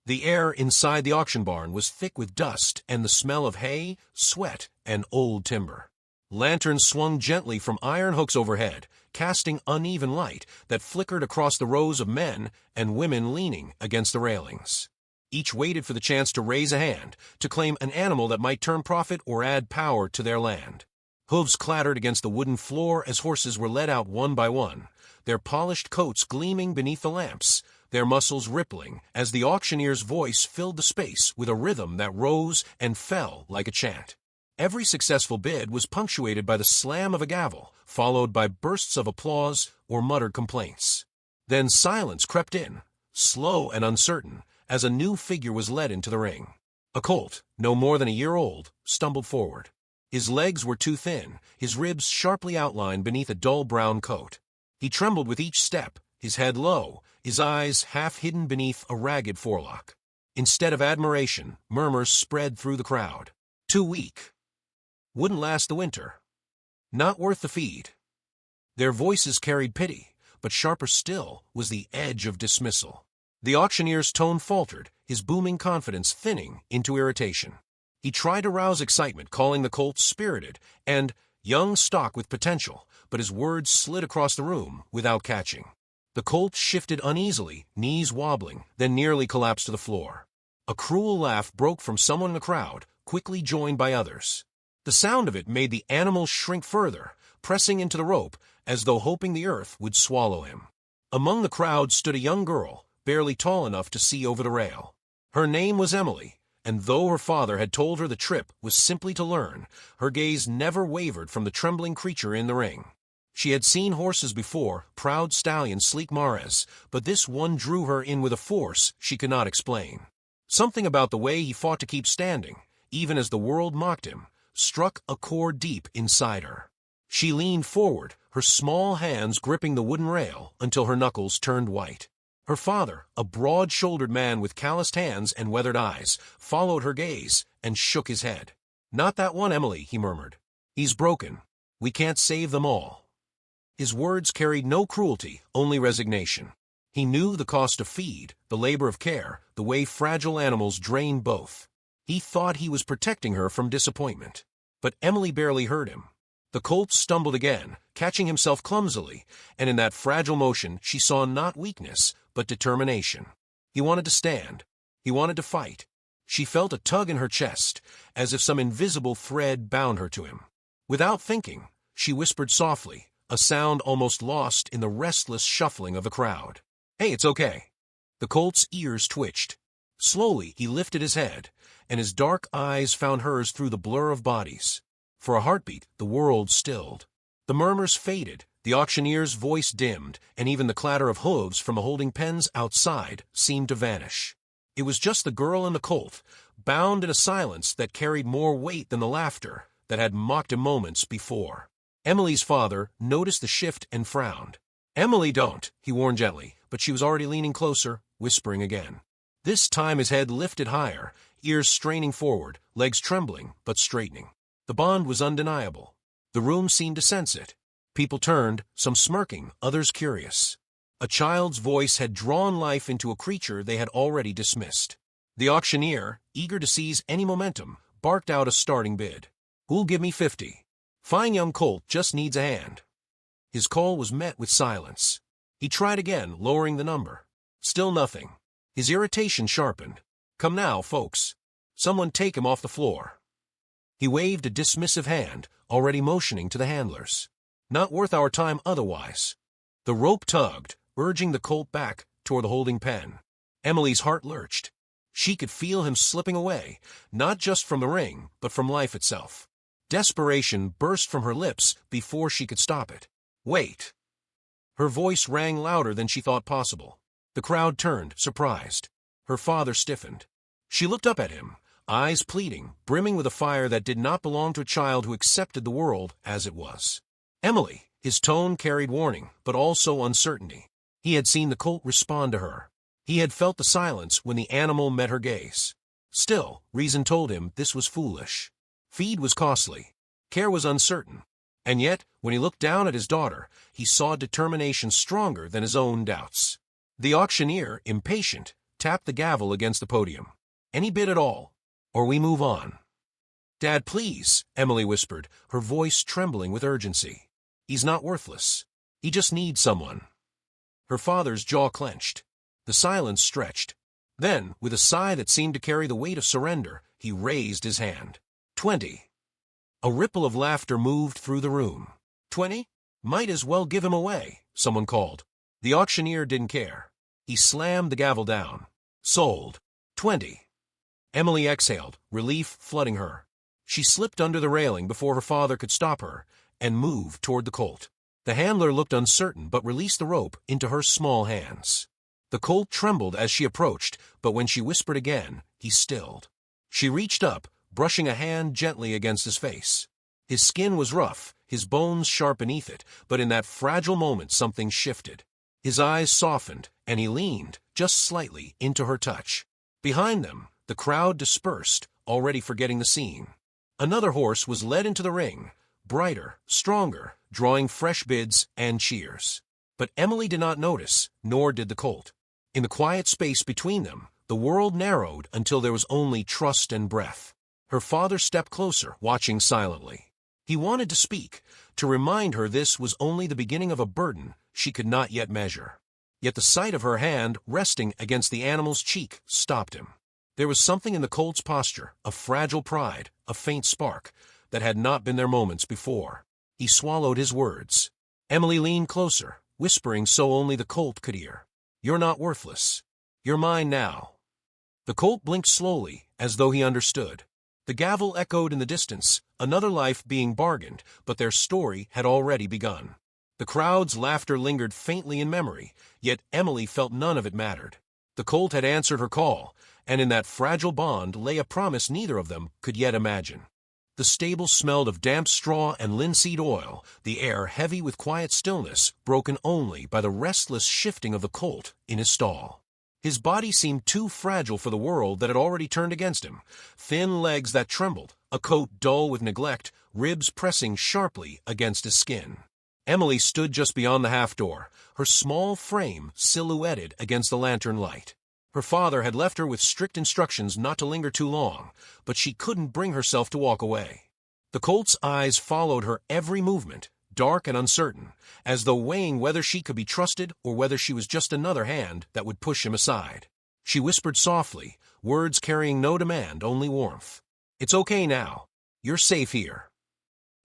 The air inside the auction barn was thick with dust and the smell of hay, sweat, and old timber. Lanterns swung gently from iron hooks overhead, casting uneven light that flickered across the rows of men and women leaning against the railings. Each waited for the chance to raise a hand, to claim an animal that might turn profit or add power to their land. Hooves clattered against the wooden floor as horses were led out one by one, their polished coats gleaming beneath the lamps, their muscles rippling as the auctioneer's voice filled the space with a rhythm that rose and fell like a chant. Every successful bid was punctuated by the slam of a gavel, followed by bursts of applause or muttered complaints. Then silence crept in, slow and uncertain, as a new figure was led into the ring. A colt, no more than a year old, stumbled forward. His legs were too thin, his ribs sharply outlined beneath a dull brown coat. He trembled with each step, his head low, his eyes half hidden beneath a ragged forelock. Instead of admiration, murmurs spread through the crowd. Too weak. Wouldn't last the winter. Not worth the feed. Their voices carried pity, but sharper still was the edge of dismissal. The auctioneer's tone faltered, his booming confidence thinning into irritation. He tried to rouse excitement, calling the colt spirited and young stock with potential, but his words slid across the room without catching. The colt shifted uneasily, knees wobbling, then nearly collapsed to the floor. A cruel laugh broke from someone in the crowd, quickly joined by others. The sound of it made the animal shrink further, pressing into the rope as though hoping the earth would swallow him. Among the crowd stood a young girl, barely tall enough to see over the rail. Her name was Emily, and though her father had told her the trip was simply to learn, her gaze never wavered from the trembling creature in the ring. She had seen horses before, proud stallion sleek Mares, but this one drew her in with a force she could not explain. Something about the way he fought to keep standing, even as the world mocked him, struck a chord deep inside her. She leaned forward, her small hands gripping the wooden rail until her knuckles turned white. Her father, a broad-shouldered man with calloused hands and weathered eyes, followed her gaze and shook his head. "Not that one, Emily," he murmured. "He's broken. We can't save them all." His words carried no cruelty, only resignation. He knew the cost of feed, the labor of care, the way fragile animals drain both. He thought he was protecting her from disappointment. But Emily barely heard him. The colt stumbled again, catching himself clumsily, and in that fragile motion she saw not weakness, but determination. He wanted to stand. He wanted to fight. She felt a tug in her chest, as if some invisible thread bound her to him. Without thinking, she whispered softly, a sound almost lost in the restless shuffling of the crowd. "Hey, it's okay." The colt's ears twitched. Slowly, he lifted his head, and his dark eyes found hers through the blur of bodies. For a heartbeat, the world stilled. The murmurs faded, the auctioneer's voice dimmed, and even the clatter of hooves from the holding pens outside seemed to vanish. It was just the girl and the colt, bound in a silence that carried more weight than the laughter that had mocked him moments before. Emily's father noticed the shift and frowned. "Emily, don't," he warned gently, but she was already leaning closer, whispering again. This time his head lifted higher, ears straining forward, legs trembling but straightening. The bond was undeniable. The room seemed to sense it. People turned, some smirking, others curious. A child's voice had drawn life into a creature they had already dismissed. The auctioneer, eager to seize any momentum, barked out a starting bid. "Who'll give me 50? Fine young colt just needs a hand." His call was met with silence. He tried again, lowering the number. Still nothing. His irritation sharpened. "Come now, folks. Someone take him off the floor." He waved a dismissive hand, already motioning to the handlers. "Not worth our time otherwise." The rope tugged, urging the colt back toward the holding pen. Emily's heart lurched. She could feel him slipping away, not just from the ring, but from life itself. Desperation burst from her lips before she could stop it. "Wait." Her voice rang louder than she thought possible. The crowd turned, surprised. Her father stiffened. She looked up at him, eyes pleading, brimming with a fire that did not belong to a child who accepted the world as it was. "Emily," his tone carried warning, but also uncertainty. He had seen the colt respond to her. He had felt the silence when the animal met her gaze. Still, reason told him this was foolish. Feed was costly. Care was uncertain. And yet, when he looked down at his daughter, he saw determination stronger than his own doubts. The auctioneer, impatient, tapped the gavel against the podium. "Any bid at all, or we move on." "Dad, please," Emily whispered, her voice trembling with urgency. "He's not worthless. He just needs someone." Her father's jaw clenched. The silence stretched. Then, with a sigh that seemed to carry the weight of surrender, he raised his hand. 20. A ripple of laughter moved through the room. 20? Might as well give him away, someone called. The auctioneer didn't care. He slammed the gavel down. Sold. 20. Emily exhaled, relief flooding her. She slipped under the railing before her father could stop her, and moved toward the Colt. The handler looked uncertain but released the rope into her small hands. The Colt trembled as she approached, but when she whispered again, he stilled. She reached up, brushing a hand gently against his face. His skin was rough, his bones sharp beneath it, but in that fragile moment something shifted. His eyes softened, and he leaned, just slightly, into her touch. Behind them, the crowd dispersed, already forgetting the scene. Another horse was led into the ring, brighter, stronger, drawing fresh bids and cheers. But Emily did not notice, nor did the Colt. In the quiet space between them, the world narrowed until there was only trust and breath. Her father stepped closer, watching silently. He wanted to speak, to remind her this was only the beginning of a burden she could not yet measure. Yet the sight of her hand resting against the animal's cheek stopped him. There was something in the Colt's posture, a fragile pride, a faint spark, that had not been there moments before. He swallowed his words. Emily leaned closer, whispering so only the Colt could hear. "You're not worthless. You're mine now." The Colt blinked slowly, as though he understood. The gavel echoed in the distance, another life being bargained, but their story had already begun. The crowd's laughter lingered faintly in memory, yet Emily felt none of it mattered. The Colt had answered her call, and in that fragile bond lay a promise neither of them could yet imagine. The stable smelled of damp straw and linseed oil, the air heavy with quiet stillness, broken only by the restless shifting of the Colt in his stall. His body seemed too fragile for the world that had already turned against him. Thin legs that trembled, a coat dull with neglect, ribs pressing sharply against his skin. Emily stood just beyond the half-door, her small frame silhouetted against the lantern light. Her father had left her with strict instructions not to linger too long, but she couldn't bring herself to walk away. The Colt's eyes followed her every movement, dark and uncertain, as though weighing whether she could be trusted or whether she was just another hand that would push him aside. She whispered softly, words carrying no demand, only warmth. "It's okay now. You're safe here."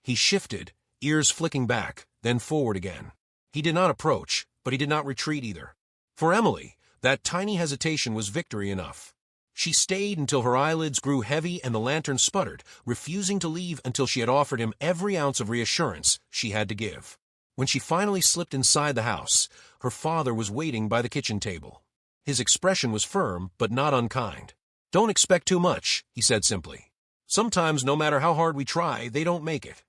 He shifted, ears flicking back, then forward again. He did not approach, but he did not retreat either. For Emily, that tiny hesitation was victory enough. She stayed until her eyelids grew heavy and the lantern sputtered, refusing to leave until she had offered him every ounce of reassurance she had to give. When she finally slipped inside the house, her father was waiting by the kitchen table. His expression was firm, but not unkind. "Don't expect too much," he said simply. "Sometimes, no matter how hard we try, they don't make it."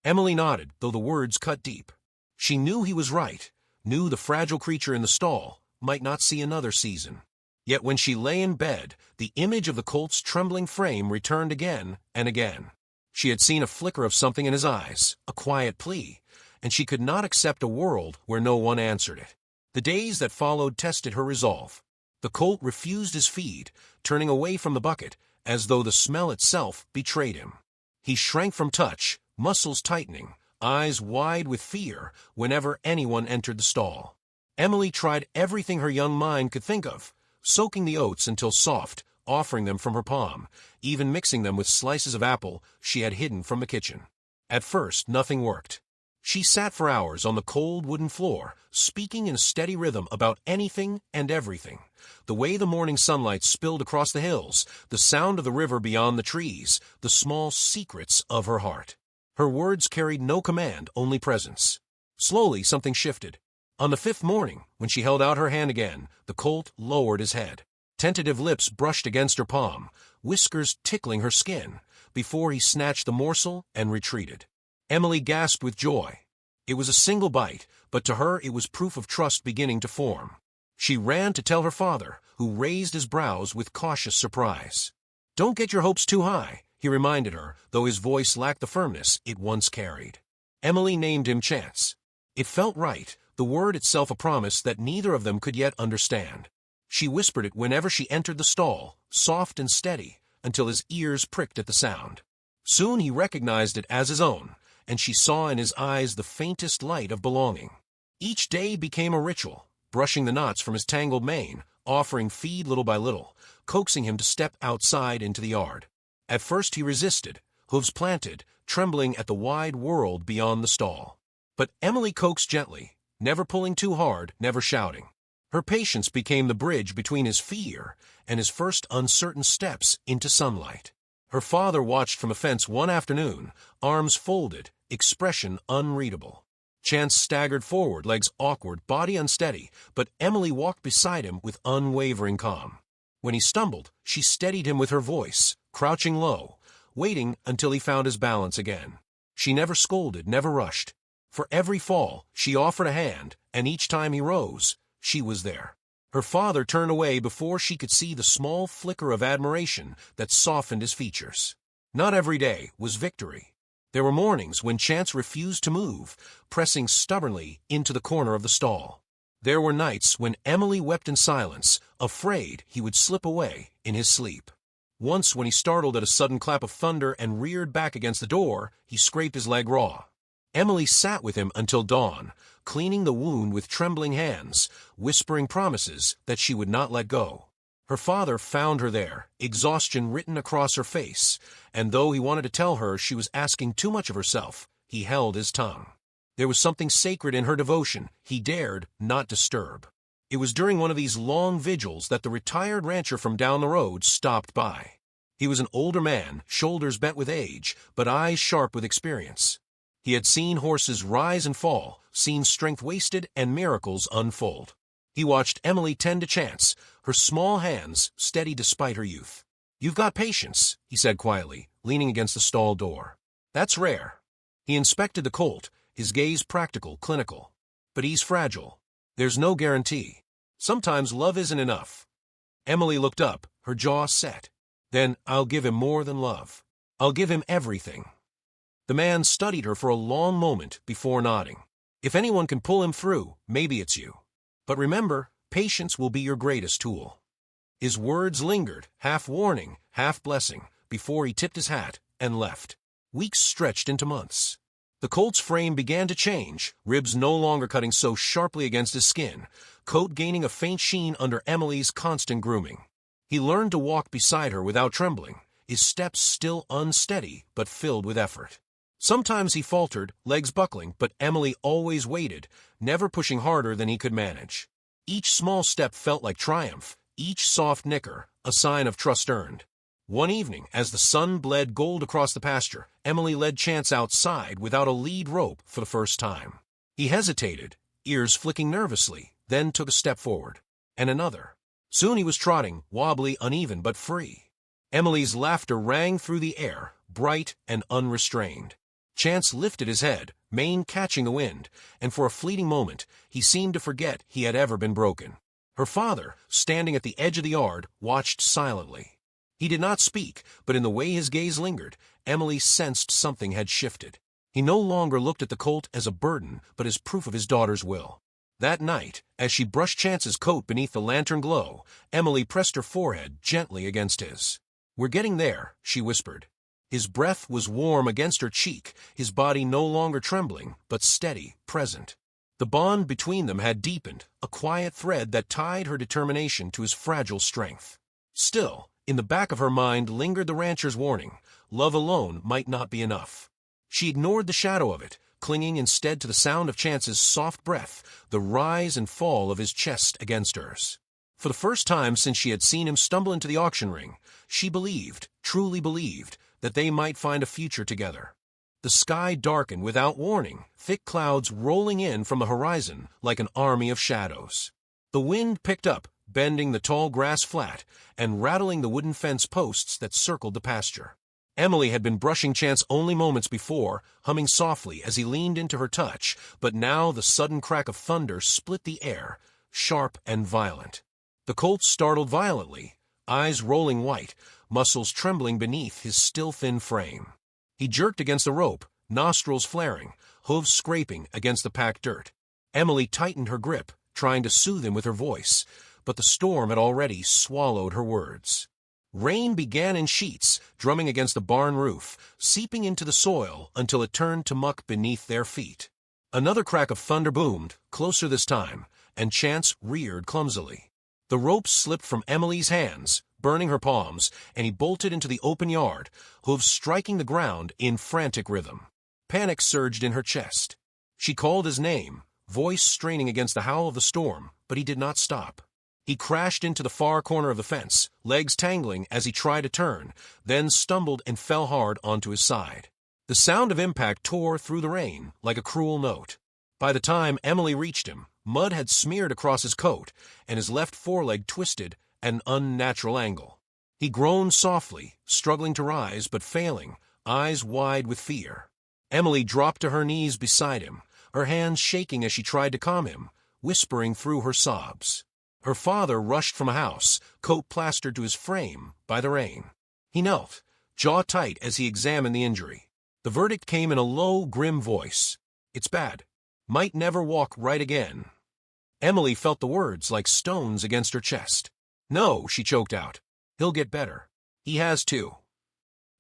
Emily nodded, though the words cut deep. She knew he was right, knew the fragile creature in the stall might not see another season. Yet when she lay in bed, the image of the Colt's trembling frame returned again and again. She had seen a flicker of something in his eyes, a quiet plea, and she could not accept a world where no one answered it. The days that followed tested her resolve. The Colt refused his feed, turning away from the bucket, as though the smell itself betrayed him. He shrank from touch, muscles tightening, eyes wide with fear whenever anyone entered the stall. Emily tried everything her young mind could think of, soaking the oats until soft, offering them from her palm, even mixing them with slices of apple she had hidden from the kitchen. At first, nothing worked. She sat for hours on the cold wooden floor, speaking in a steady rhythm about anything and everything. The way the morning sunlight spilled across the hills, the sound of the river beyond the trees, the small secrets of her heart. Her words carried no command, only presence. Slowly, something shifted. On the fifth morning, when she held out her hand again, the Colt lowered his head. Tentative lips brushed against her palm, whiskers tickling her skin, before he snatched the morsel and retreated. Emily gasped with joy. It was a single bite, but to her it was proof of trust beginning to form. She ran to tell her father, who raised his brows with cautious surprise. "Don't get your hopes too high," he reminded her, though his voice lacked the firmness it once carried. Emily named him Chance. It felt right, the word itself a promise that neither of them could yet understand. She whispered it whenever she entered the stall, soft and steady, until his ears pricked at the sound. Soon he recognized it as his own, and she saw in his eyes the faintest light of belonging. Each day became a ritual, brushing the knots from his tangled mane, offering feed little by little, coaxing him to step outside into the yard. At first he resisted, hooves planted, trembling at the wide world beyond the stall. But Emily coaxed gently, never pulling too hard, never shouting. Her patience became the bridge between his fear and his first uncertain steps into sunlight. Her father watched from a fence one afternoon, arms folded, expression unreadable. Chance staggered forward, legs awkward, body unsteady, but Emily walked beside him with unwavering calm. When he stumbled, she steadied him with her voice, crouching low, waiting until he found his balance again. She never scolded, never rushed. For every fall, she offered a hand, and each time he rose, she was there. Her father turned away before she could see the small flicker of admiration that softened his features. Not every day was victory. There were mornings when Chance refused to move, pressing stubbornly into the corner of the stall. There were nights when Emily wept in silence, afraid he would slip away in his sleep. Once, when he startled at a sudden clap of thunder and reared back against the door, he scraped his leg raw. Emily sat with him until dawn, cleaning the wound with trembling hands, whispering promises that she would not let go. Her father found her there, exhaustion written across her face, and though he wanted to tell her she was asking too much of herself, he held his tongue. There was something sacred in her devotion he dared not disturb. It was during one of these long vigils that the retired rancher from down the road stopped by. He was an older man, shoulders bent with age, but eyes sharp with experience. He had seen horses rise and fall, seen strength wasted and miracles unfold. He watched Emily tend to Chance, her small hands steady despite her youth. "You've got patience," he said quietly, leaning against the stall door. "That's rare." He inspected the colt, his gaze practical, clinical. "But he's fragile. There's no guarantee. Sometimes love isn't enough." Emily looked up, her jaw set. "Then I'll give him more than love. I'll give him everything." The man studied her for a long moment before nodding. "If anyone can pull him through, maybe it's you. But remember, patience will be your greatest tool." His words lingered, half warning, half blessing, before he tipped his hat and left. Weeks stretched into months. The colt's frame began to change, ribs no longer cutting so sharply against his skin, coat gaining a faint sheen under Emily's constant grooming. He learned to walk beside her without trembling, his steps still unsteady but filled with effort. Sometimes he faltered, legs buckling, but Emily always waited, never pushing harder than he could manage. Each small step felt like triumph, each soft nicker a sign of trust earned. One evening, as the sun bled gold across the pasture, Emily led Chance outside without a lead rope for the first time. He hesitated, ears flicking nervously, then took a step forward, and another. Soon he was trotting, wobbly, uneven, but free. Emily's laughter rang through the air, bright and unrestrained. Chance lifted his head, mane catching the wind, and for a fleeting moment he seemed to forget he had ever been broken. Her father, standing at the edge of the yard, watched silently. He did not speak, but in the way his gaze lingered, Emily sensed something had shifted. He no longer looked at the colt as a burden, but as proof of his daughter's will. That night, as she brushed Chance's coat beneath the lantern glow, Emily pressed her forehead gently against his. "We're getting there," she whispered. His breath was warm against her cheek, his body no longer trembling, but steady, present. The bond between them had deepened, a quiet thread that tied her determination to his fragile strength. Still, in the back of her mind lingered the rancher's warning: love alone might not be enough. She ignored the shadow of it, clinging instead to the sound of Chance's soft breath, the rise and fall of his chest against hers. For the first time since she had seen him stumble into the auction ring, she believed, truly believed, that they might find a future together. The sky darkened without warning, thick clouds rolling in from the horizon like an army of shadows. The wind picked up, bending the tall grass flat and rattling the wooden fence posts that circled the pasture. Emily had been brushing Chance only moments before, humming softly as he leaned into her touch, but now the sudden crack of thunder split the air, sharp and violent. The colt startled violently, eyes rolling white, muscles trembling beneath his still thin frame. He jerked against the rope, nostrils flaring, hooves scraping against the packed dirt. Emily tightened her grip, trying to soothe him with her voice, but the storm had already swallowed her words. Rain began in sheets, drumming against the barn roof, seeping into the soil until it turned to muck beneath their feet. Another crack of thunder boomed, closer this time, and Chance reared clumsily. The rope slipped from Emily's hands, burning her palms, and he bolted into the open yard, hooves striking the ground in frantic rhythm. Panic surged in her chest. She called his name, voice straining against the howl of the storm, but he did not stop. He crashed into the far corner of the fence, legs tangling as he tried to turn, then stumbled and fell hard onto his side. The sound of impact tore through the rain like a cruel note. By the time Emily reached him, mud had smeared across his coat, and his left foreleg twisted at an unnatural angle. He groaned softly, struggling to rise but failing, eyes wide with fear. Emily dropped to her knees beside him, her hands shaking as she tried to calm him, whispering through her sobs. Her father rushed from a house, coat plastered to his frame by the rain. He knelt, jaw tight as he examined the injury. The verdict came in a low, grim voice. "It's bad. Might never walk right again." Emily felt the words like stones against her chest. "No," she choked out. "He'll get better. He has too."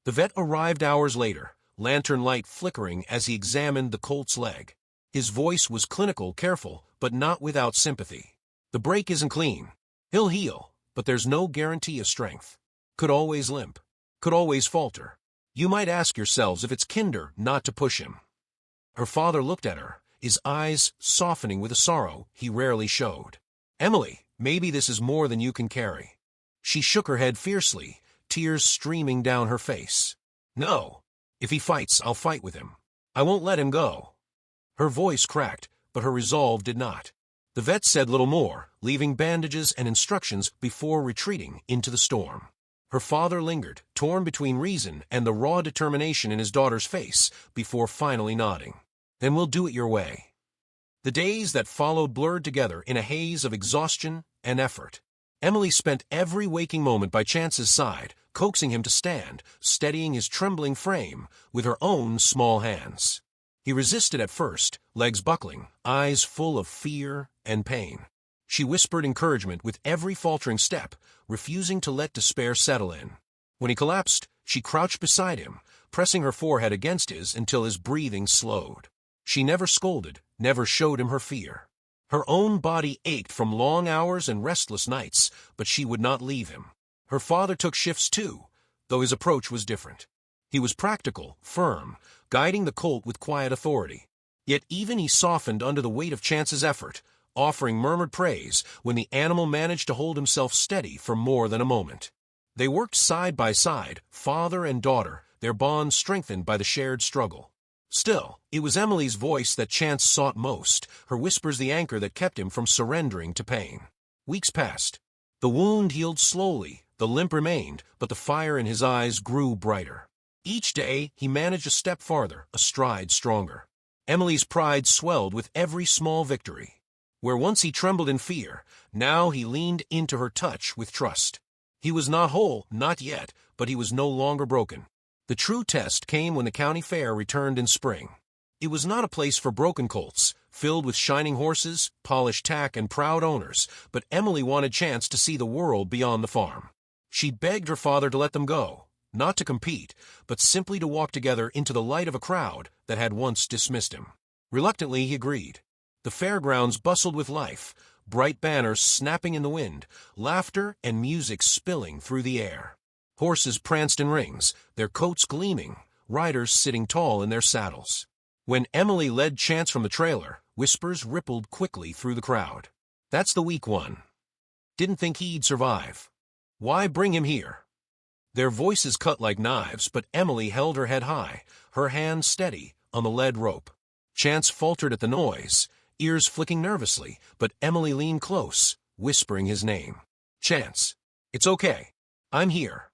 The vet arrived hours later, lantern light flickering as he examined the colt's leg. His voice was clinical, careful, but not without sympathy. "The break isn't clean. He'll heal, but there's no guarantee of strength. Could always limp. Could always falter. You might ask yourselves if it's kinder not to push him." Her father looked at her, his eyes softening with a sorrow he rarely showed. "Emily, maybe this is more than you can carry." She shook her head fiercely, tears streaming down her face. "No. If he fights, I'll fight with him. I won't let him go." Her voice cracked, but her resolve did not. The vet said little more, leaving bandages and instructions before retreating into the storm. Her father lingered, torn between reason and the raw determination in his daughter's face, before finally nodding. "Then we'll do it your way." The days that followed blurred together in a haze of exhaustion and effort. Emily spent every waking moment by Chance's side, coaxing him to stand, steadying his trembling frame with her own small hands. He resisted at first, legs buckling, eyes full of fear and pain. She whispered encouragement with every faltering step, refusing to let despair settle in. When he collapsed, she crouched beside him, pressing her forehead against his until his breathing slowed. She never scolded, never showed him her fear. Her own body ached from long hours and restless nights, but she would not leave him. Her father took shifts too, though his approach was different. He was practical, firm, guiding the colt with quiet authority. Yet even he softened under the weight of Chance's effort, offering murmured praise when the animal managed to hold himself steady for more than a moment. They worked side by side, father and daughter, their bond strengthened by the shared struggle. Still, it was Emily's voice that Chance sought most, her whispers the anchor that kept him from surrendering to pain. Weeks passed. The wound healed slowly, the limp remained, but the fire in his eyes grew brighter. Each day, he managed a step farther, a stride stronger. Emily's pride swelled with every small victory. Where once he trembled in fear, now he leaned into her touch with trust. He was not whole, not yet, but he was no longer broken. The true test came when the county fair returned in spring. It was not a place for broken colts, filled with shining horses, polished tack, and proud owners, but Emily wanted Chance to see the world beyond the farm. She begged her father to let them go, not to compete, but simply to walk together into the light of a crowd that had once dismissed him. Reluctantly, he agreed. The fairgrounds bustled with life, bright banners snapping in the wind, laughter and music spilling through the air. Horses pranced in rings, their coats gleaming, riders sitting tall in their saddles. When Emily led Chance from the trailer, whispers rippled quickly through the crowd. "That's the weak one. Didn't think he'd survive. Why bring him here?" Their voices cut like knives, but Emily held her head high, her hand steady on the lead rope. Chance faltered at the noise, ears flicking nervously, but Emily leaned close, whispering his name. "Chance, it's okay. I'm here."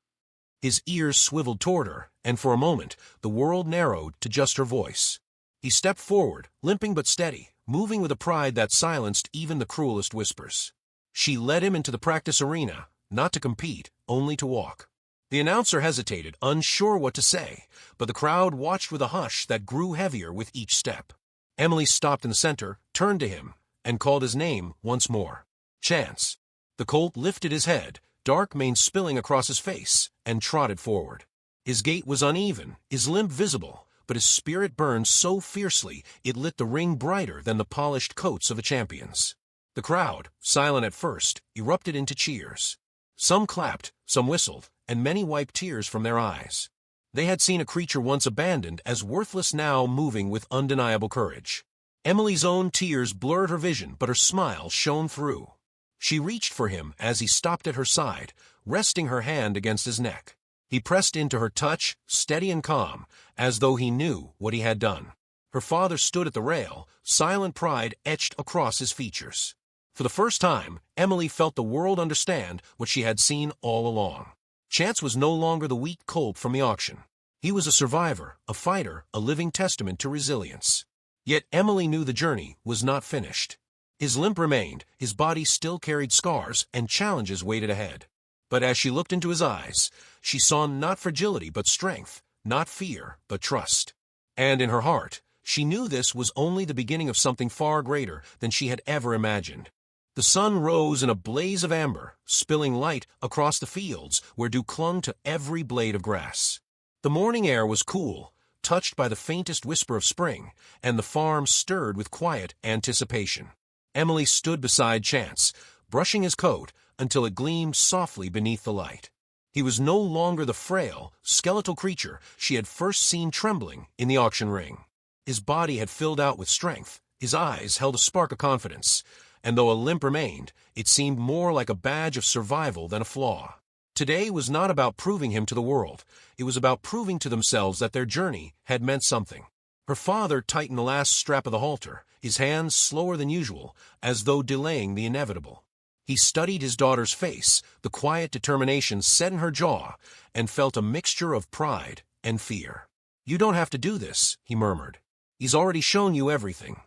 His ears swiveled toward her, and for a moment, the world narrowed to just her voice. He stepped forward, limping but steady, moving with a pride that silenced even the cruelest whispers. She led him into the practice arena, not to compete, only to walk. The announcer hesitated, unsure what to say, but the crowd watched with a hush that grew heavier with each step. Emily stopped in the center, turned to him, and called his name once more. "Chance." The colt lifted his head, dark mane spilling across his face, and trotted forward. His gait was uneven, his limp visible, but his spirit burned so fiercely it lit the ring brighter than the polished coats of the champions. The crowd, silent at first, erupted into cheers. Some clapped, some whistled, and many wiped tears from their eyes. They had seen a creature once abandoned as worthless, now moving with undeniable courage. Emily's own tears blurred her vision, but her smile shone through. She reached for him as he stopped at her side, resting her hand against his neck. He pressed into her touch, steady and calm, as though he knew what he had done. Her father stood at the rail, silent pride etched across his features. For the first time, Emily felt the world understand what she had seen all along. Chance was no longer the weak colt from the auction. He was a survivor, a fighter, a living testament to resilience. Yet Emily knew the journey was not finished. His limp remained, his body still carried scars, and challenges waited ahead. But as she looked into his eyes, she saw not fragility but strength, not fear but trust. And in her heart, she knew this was only the beginning of something far greater than she had ever imagined. The sun rose in a blaze of amber, spilling light across the fields where dew clung to every blade of grass. The morning air was cool, touched by the faintest whisper of spring, and the farm stirred with quiet anticipation. Emily stood beside Chance, brushing his coat until it gleamed softly beneath the light. He was no longer the frail, skeletal creature she had first seen trembling in the auction ring. His body had filled out with strength, his eyes held a spark of confidence, and though a limp remained, it seemed more like a badge of survival than a flaw. Today was not about proving him to the world. It was about proving to themselves that their journey had meant something. Her father tightened the last strap of the halter, his hands slower than usual, as though delaying the inevitable. He studied his daughter's face, the quiet determination set in her jaw, and felt a mixture of pride and fear. "You don't have to do this," he murmured. "He's already shown you everything."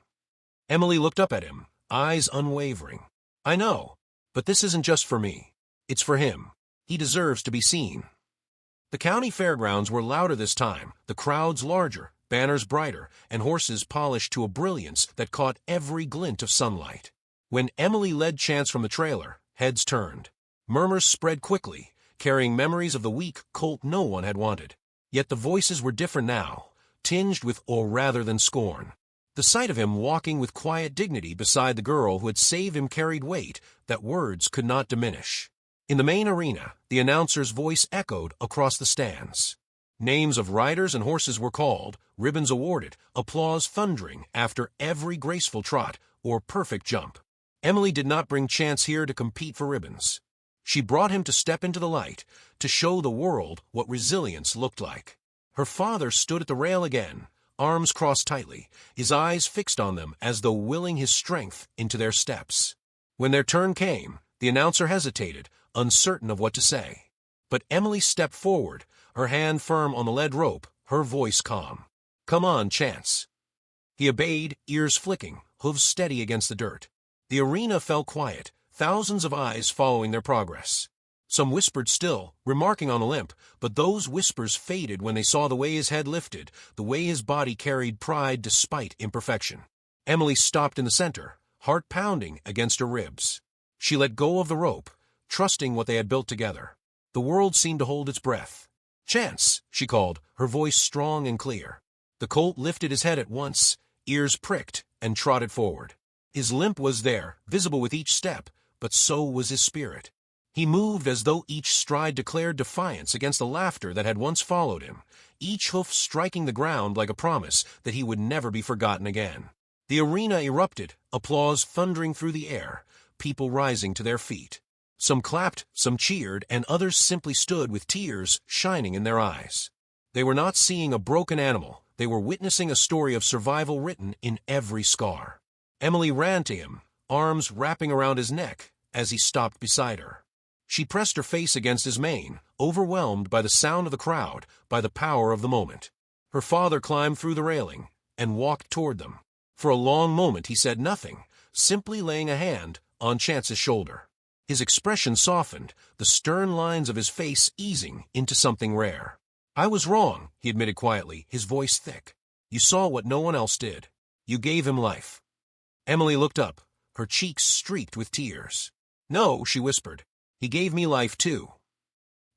Emily looked up at him, eyes unwavering. "I know, but this isn't just for me. It's for him. He deserves to be seen." The county fairgrounds were louder this time, the crowds larger, banners brighter, and horses polished to a brilliance that caught every glint of sunlight. When Emily led Chance from the trailer, heads turned. Murmurs spread quickly, carrying memories of the weak colt no one had wanted. Yet the voices were different now, tinged with awe rather than scorn. The sight of him walking with quiet dignity beside the girl who had saved him carried weight that words could not diminish. In the main arena, the announcer's voice echoed across the stands. Names of riders and horses were called, ribbons awarded, applause thundering after every graceful trot or perfect jump. Emily did not bring Chance here to compete for ribbons. She brought him to step into the light, to show the world what resilience looked like. Her father stood at the rail again, arms crossed tightly, his eyes fixed on them as though willing his strength into their steps. When their turn came, the announcer hesitated, uncertain of what to say. But Emily stepped forward, her hand firm on the lead rope, her voice calm. "Come on, Chance." He obeyed, ears flicking, hooves steady against the dirt. The arena fell quiet, thousands of eyes following their progress. Some whispered still, remarking on the limp, but those whispers faded when they saw the way his head lifted, the way his body carried pride despite imperfection. Emily stopped in the center, heart pounding against her ribs. She let go of the rope, trusting what they had built together. The world seemed to hold its breath. "Chance," she called, her voice strong and clear. The colt lifted his head at once, ears pricked, and trotted forward. His limp was there, visible with each step, but so was his spirit. He moved as though each stride declared defiance against the laughter that had once followed him, each hoof striking the ground like a promise that he would never be forgotten again. The arena erupted, applause thundering through the air, people rising to their feet. Some clapped, some cheered, and others simply stood with tears shining in their eyes. They were not seeing a broken animal, they were witnessing a story of survival written in every scar. Emily ran to him, arms wrapping around his neck, as he stopped beside her. She pressed her face against his mane, overwhelmed by the sound of the crowd, by the power of the moment. Her father climbed through the railing and walked toward them. For a long moment he said nothing, simply laying a hand on Chance's shoulder. His expression softened, the stern lines of his face easing into something rare. "I was wrong," he admitted quietly, his voice thick. "You saw what no one else did. You gave him life." Emily looked up, her cheeks streaked with tears. No, she whispered. He gave me life too.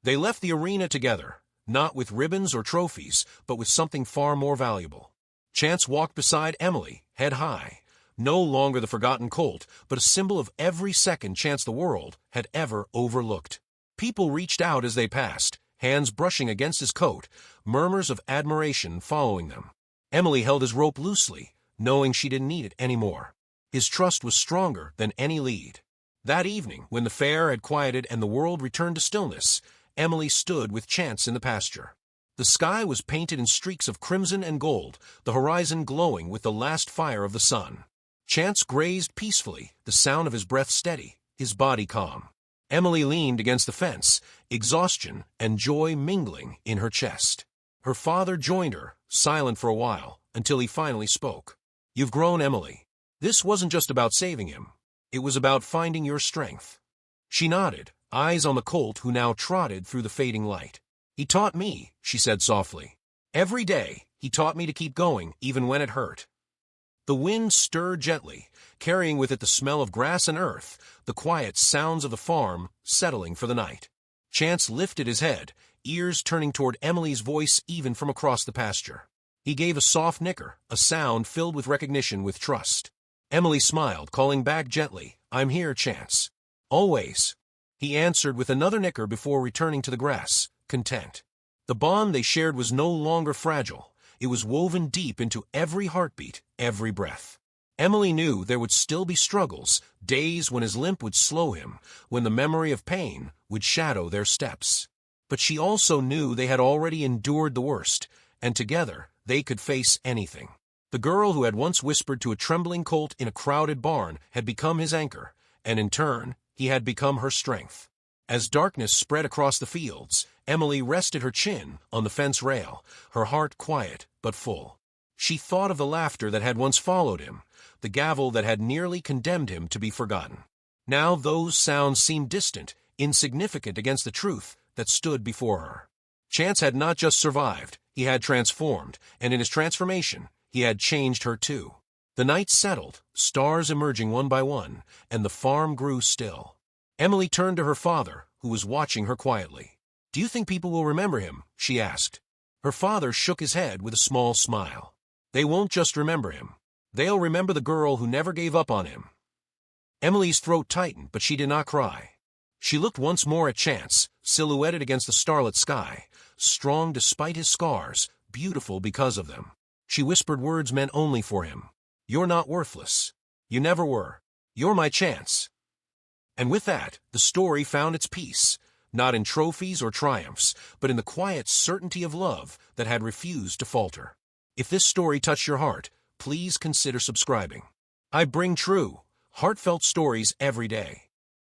They left the arena together, not with ribbons or trophies, but with something far more valuable. Chance walked beside Emily, head high, no longer the forgotten Colt, but a symbol of every second chance the world had ever overlooked. People reached out as they passed, hands brushing against his coat, murmurs of admiration following them. Emily held his rope loosely, knowing she didn't need it anymore. His trust was stronger than any lead. That evening, when the fair had quieted and the world returned to stillness, Emily stood with Chance in the pasture. The sky was painted in streaks of crimson and gold, the horizon glowing with the last fire of the sun. Chance grazed peacefully, the sound of his breath steady, his body calm. Emily leaned against the fence, exhaustion and joy mingling in her chest. Her father joined her, silent for a while, until he finally spoke. "You've grown, Emily. This wasn't just about saving him. It was about finding your strength." She nodded, eyes on the colt who now trotted through the fading light. "He taught me," she said softly. "Every day, he taught me to keep going, even when it hurt." The wind stirred gently, carrying with it the smell of grass and earth, the quiet sounds of the farm settling for the night. Chance lifted his head, ears turning toward Emily's voice even from across the pasture. He gave a soft nicker, a sound filled with recognition, with trust. Emily smiled, calling back gently, "I'm here, Chance." "Always." He answered with another nicker before returning to the grass, content. The bond they shared was no longer fragile. It was woven deep into every heartbeat, every breath. Emily knew there would still be struggles, days when his limp would slow him, when the memory of pain would shadow their steps. But she also knew they had already endured the worst, and together they could face anything. The girl who had once whispered to a trembling colt in a crowded barn had become his anchor, and in turn, he had become her strength. As darkness spread across the fields, Emily rested her chin on the fence rail, her heart quiet but full. She thought of the laughter that had once followed him, the gavel that had nearly condemned him to be forgotten. Now those sounds seemed distant, insignificant against the truth that stood before her. Chance had not just survived, he had transformed, and in his transformation, he had changed her too. The night settled, stars emerging one by one, and the farm grew still. Emily turned to her father, who was watching her quietly. "Do you think people will remember him?" she asked. Her father shook his head with a small smile. "They won't just remember him. They'll remember the girl who never gave up on him." Emily's throat tightened, but she did not cry. She looked once more at Chance, silhouetted against the starlit sky, strong despite his scars, beautiful because of them. She whispered words meant only for him. "You're not worthless. You never were. You're my Chance." And with that, the story found its peace, not in trophies or triumphs, but in the quiet certainty of love that had refused to falter. If this story touched your heart, please consider subscribing. I bring true, heartfelt stories every day.